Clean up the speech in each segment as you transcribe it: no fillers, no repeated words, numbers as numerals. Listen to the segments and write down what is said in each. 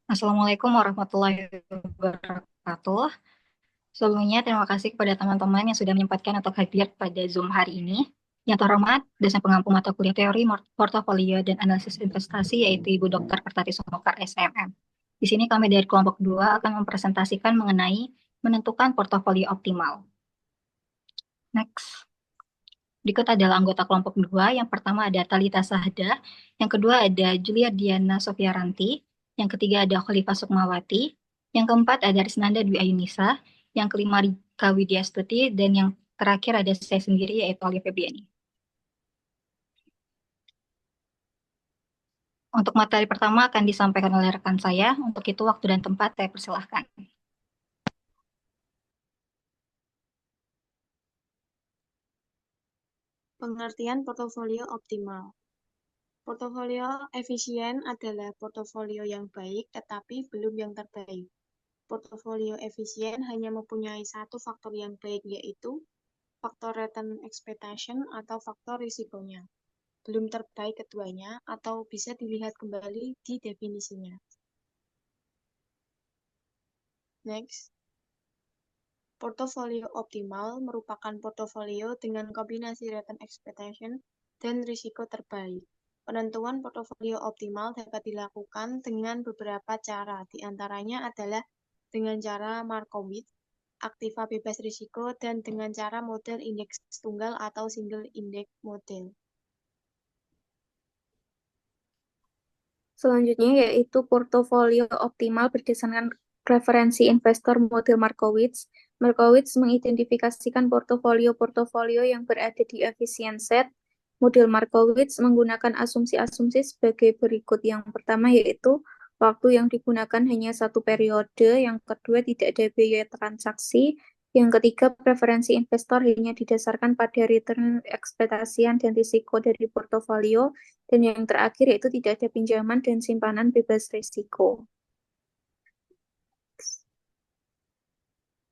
Assalamualaikum warahmatullahi wabarakatuh. Sebelumnya, terima kasih kepada teman-teman yang sudah menyempatkan untuk hadir pada Zoom hari ini. Yang terhormat, dosen pengampu mata kuliah teori, portofolio, dan analisis investasi, yaitu Ibu Dr. Pertati Sonokar, SMM. Di sini kami dari kelompok 2 akan mempresentasikan mengenai menentukan portofolio optimal. Next. Berikut adalah anggota kelompok 2. Yang pertama ada Talita Sahda, yang kedua ada Julia Diana Sofiaranti, yang ketiga ada Khalifah Sukmawati, yang keempat ada Risnanda Dwi Ayunisa, yang kelima Rika Widyastuti, dan yang terakhir ada saya sendiri yaitu Alia Febriani. Untuk materi pertama akan disampaikan oleh rekan saya, untuk itu waktu dan tempat saya persilahkan. Pengertian portofolio optimal. Portofolio efisien adalah portofolio yang baik tetapi belum yang terbaik. Portofolio efisien hanya mempunyai satu faktor yang baik, yaitu faktor return expectation atau faktor risikonya. Belum terbaik keduanya atau bisa dilihat kembali di definisinya. Next. Portofolio optimal merupakan portofolio dengan kombinasi return expectation dan risiko terbaik. Penentuan portofolio optimal dapat dilakukan dengan beberapa cara, di antaranya adalah dengan cara Markowitz, aktiva bebas risiko, dan dengan cara model indeks tunggal atau single index model. Selanjutnya yaitu portofolio optimal berdasarkan referensi investor model Markowitz. Markowitz mengidentifikasikan portofolio-portofolio yang berada di efficient set. Model Markowitz menggunakan asumsi-asumsi sebagai berikut. Yang pertama yaitu waktu yang digunakan hanya satu periode, yang kedua tidak ada biaya transaksi, yang ketiga preferensi investor hanya didasarkan pada return ekspektasian dan risiko dari portofolio, dan yang terakhir yaitu tidak ada pinjaman dan simpanan bebas risiko.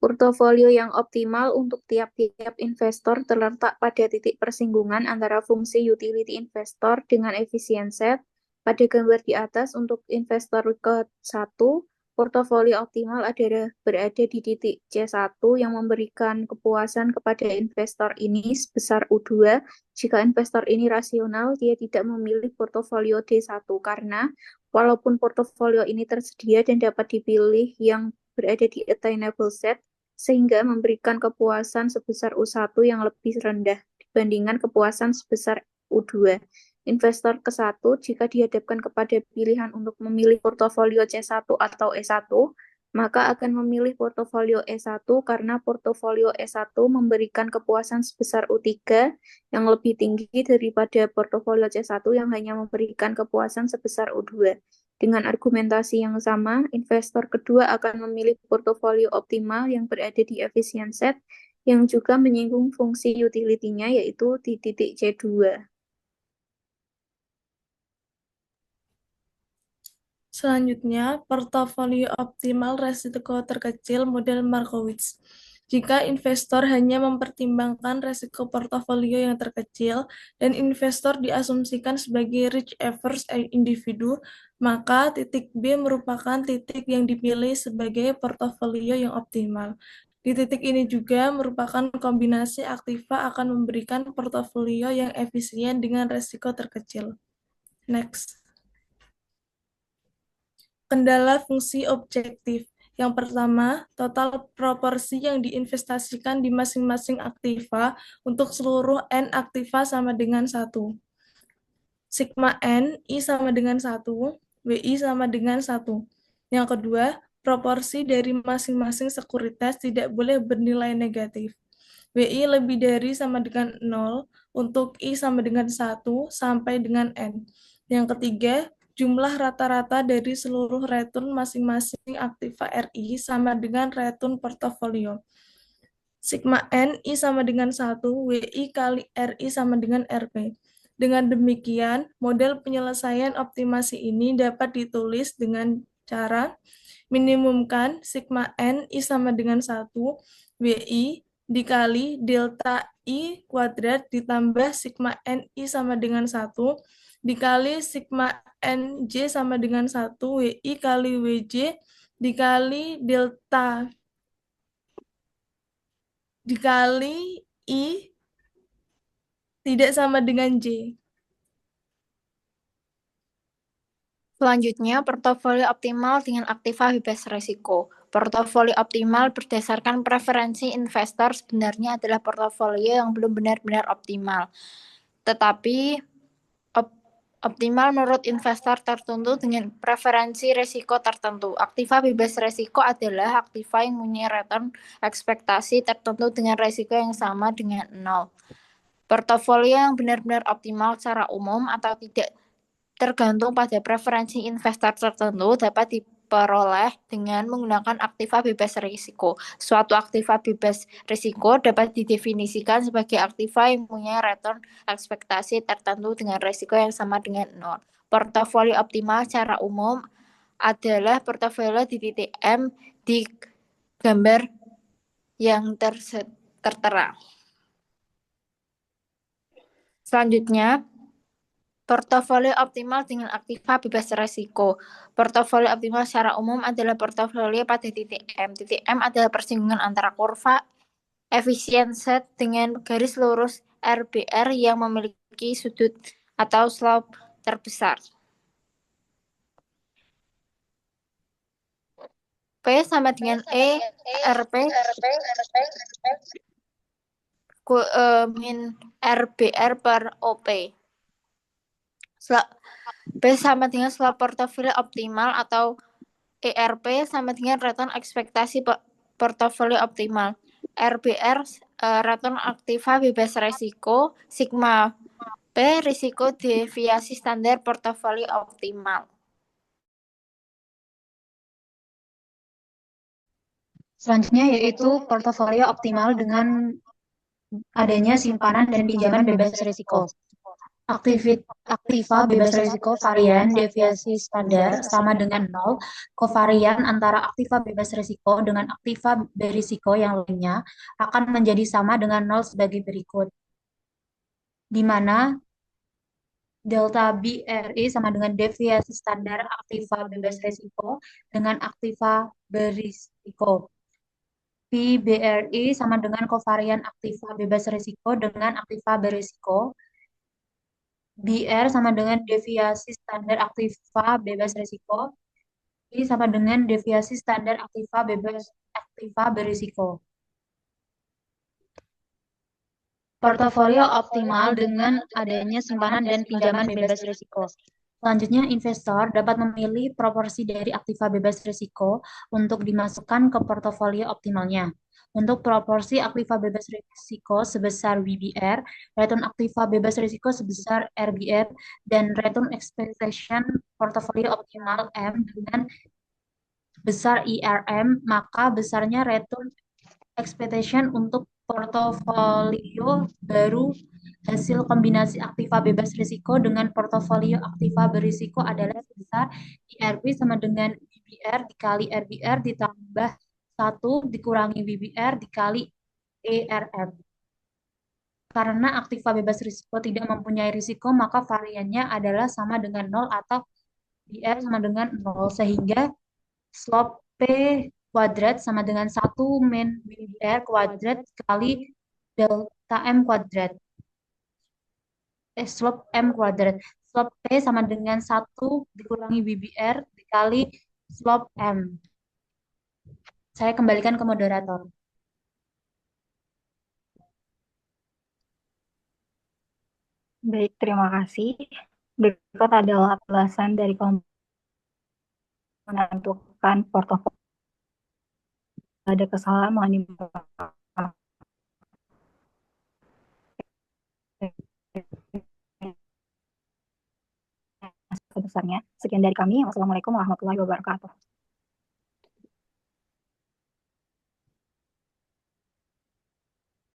Portofolio yang optimal untuk tiap-tiap investor terletak pada titik persinggungan antara fungsi utility investor dengan efisien set. Pada gambar di atas, untuk investor ke-1, portofolio optimal berada di titik C1 yang memberikan kepuasan kepada investor ini sebesar U2. Jika investor ini rasional, dia tidak memilih portofolio D1 karena walaupun portofolio ini tersedia dan dapat dipilih yang berada di attainable set, sehingga memberikan kepuasan sebesar U1 yang lebih rendah dibandingkan kepuasan sebesar U2. Investor ke-1 jika dihadapkan kepada pilihan untuk memilih portofolio C1 atau E1, maka akan memilih portofolio E1 karena portofolio E1 memberikan kepuasan sebesar U3 yang lebih tinggi daripada portofolio C1 yang hanya memberikan kepuasan sebesar U2. Dengan argumentasi yang sama, investor kedua akan memilih portofolio optimal yang berada di efficient set yang juga menyinggung fungsi utility-nya yaitu di titik C2. Selanjutnya, portofolio optimal resiko terkecil model Markowitz. Jika investor hanya mempertimbangkan resiko portofolio yang terkecil dan investor diasumsikan sebagai risk averse individu, maka titik B merupakan titik yang dipilih sebagai portofolio yang optimal. Di titik ini juga merupakan kombinasi aktiva akan memberikan portofolio yang efisien dengan resiko terkecil. Next. Kendala fungsi objektif. Yang pertama, total proporsi yang diinvestasikan di masing-masing aktiva untuk seluruh N aktiva sama dengan 1. Sigma N, I sama dengan 1, WI sama dengan 1. Yang kedua, proporsi dari masing-masing sekuritas tidak boleh bernilai negatif. WI lebih dari sama dengan 0 untuk I sama dengan 1 sampai dengan N. Yang ketiga, jumlah rata-rata dari seluruh return masing-masing aktiva RI sama dengan return portofolio. Sigma N, I sama dengan 1, WI kali RI sama dengan RP. Dengan demikian, model penyelesaian optimasi ini dapat ditulis dengan cara minimumkan sigma N, I sama dengan 1, WI dikali delta I kuadrat ditambah sigma NI sama dengan 1 dikali sigma NJ sama dengan 1 WI kali WJ dikali delta dikali I tidak sama dengan J. Selanjutnya, portofolio optimal dengan aktiva bebas risiko. Portofolio optimal berdasarkan preferensi investor sebenarnya adalah portofolio yang belum benar-benar optimal. Tetapi optimal menurut investor tertentu dengan preferensi risiko tertentu. Aktiva bebas risiko adalah aktiva yang mempunyai return ekspektasi tertentu dengan risiko yang sama dengan 0. Portofolio yang benar-benar optimal secara umum atau tidak tergantung pada preferensi investor tertentu dapat diperoleh dengan menggunakan aktiva bebas risiko. Suatu aktiva bebas risiko dapat didefinisikan sebagai aktiva yang mempunyai return ekspektasi tertentu dengan risiko yang sama dengan 0. Portofolio optimal secara umum adalah portofolio di titik M di gambar yang tertera. Selanjutnya, portofolio optimal dengan aktiva bebas risiko. Portofolio optimal secara umum adalah portofolio pada titik M. Titik M adalah persinggungan antara kurva efisiensi dengan garis lurus RBR yang memiliki sudut atau slope terbesar. P sama dengan E, RP, min RBR per OP. P sama dengan slope portofolio optimal atau ERP sama dengan return ekspektasi portofolio optimal. RBR return aktiva bebas risiko, sigma P risiko deviasi standar portofolio optimal. Selanjutnya yaitu portofolio optimal dengan adanya simpanan dan pinjaman bebas risiko. Aktiva bebas risiko varian deviasi standar sama dengan 0. Kovarian antara aktiva bebas risiko dengan aktiva berisiko yang lainnya akan menjadi sama dengan 0 sebagai berikut. Di mana delta BRI sama dengan deviasi standar aktiva bebas risiko dengan aktiva berisiko. PBRI sama dengan kovarian aktiva bebas risiko dengan aktiva berisiko. BR sama dengan deviasi standar aktiva bebas risiko. I sama dengan deviasi standar aktiva berisiko. Portofolio optimal dengan adanya simpanan dan pinjaman bebas risiko. Selanjutnya, investor dapat memilih proporsi dari aktiva bebas risiko untuk dimasukkan ke portofolio optimalnya. Untuk proporsi aktiva bebas risiko sebesar WBR, return aktiva bebas risiko sebesar RBR, dan return expectation portofolio optimal M dengan besar IRM, maka besarnya return expectation untuk portofolio baru hasil kombinasi aktiva bebas risiko dengan portofolio aktiva berisiko adalah sebesar IRP sama dengan BBR dikali RBR ditambah 1 dikurangi BBR dikali ERM. Karena aktiva bebas risiko tidak mempunyai risiko, maka variannya adalah sama dengan 0 atau BR sama dengan 0. Sehingga slope P kuadrat sama dengan 1 min BBR kuadrat kali delta M kuadrat. Slope M kuadrat. Slope P sama dengan 1 dikurangi BBR dikali slope M. Saya kembalikan ke moderator. Baik, terima kasih. Berikut adalah ulasan dari kelompok menentukan portofolio. Ada kesalahan mohon dimaafkan. Sebesarnya. Sekian dari kami. Wassalamualaikum warahmatullahi wabarakatuh.